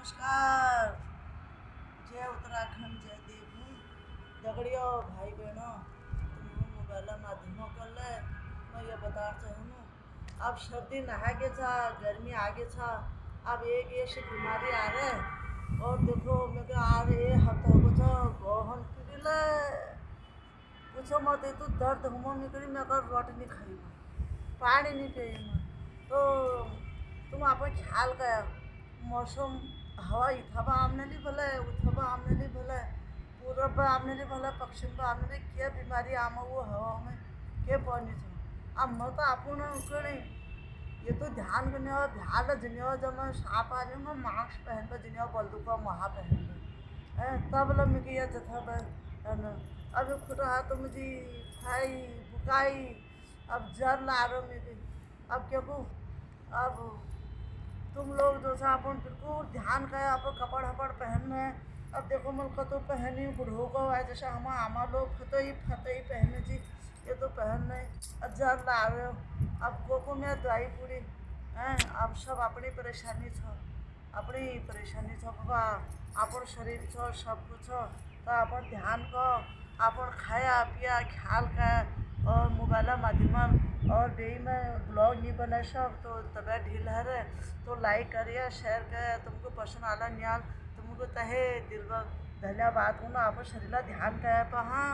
नमस्कार। जय उत्तराखंड, जय देवभूमि। दगड़ियों, भाई बहनों, तुम मोबाइल माध्यमों कर ले। मैं ये बता चाहूँ, अब सर्दी नहागे था, गर्मी आगे था। अब एक ऐसी बीमारी आ रहे और देखो मैं क्या आ रहे हफ्ता हो तो गोहन पिघले पूछो मत। तो दर्द हुआ मैं करी मैं कर रोटी नहीं खाई मैं पानी नहीं पी मैं तो तुम आप ख्याल का मौसम हवा इथबा आमने नहीं भले उथबा आमने नहीं भले पूरब आमने नहीं भले पश्चिम पर आमने नहीं क्या बीमारी आम वो हवा में के पानी था अब मैं तो अपन करी ये तो ध्यान करने और ध्यान जिन्हें जब मैं साफ आ जाऊँगा मास्क पहन पर जिन्हें बल्दू का महा पहन पर तब लग मैं किया जथा अब खुद रहा तो मुझे खाई बुकाई अब जर ला रहा मेरे अब क्या कहूँ अब तुम लोग जो सा अपन बिल्कुल ध्यान का आप कपड़ हपड़ पहनने अब देखो मैं कतो पहनी बुढ़ो को है जैसे हमारा लोग फते ही पहने जी ये तो पहन नहीं जर लावे अब को में दवाई पूरी हैं अब सब अपनी परेशानी छो अपनी परेशानी छो बाबा अपन शरीर छो सब कुछ छो तो अपन ध्यान को अपन खाया पिया ख्याल का और मोबाइल माध्यम और बेई में ब्लॉग नहीं बना सब तो तबीयत ढील है तो लाइक करिए शेयर करिए तुमको पसंद आला न्याल तुमको तहे दिल धन्यवाद हूँ ना आप शरीर ध्यान का हाँ।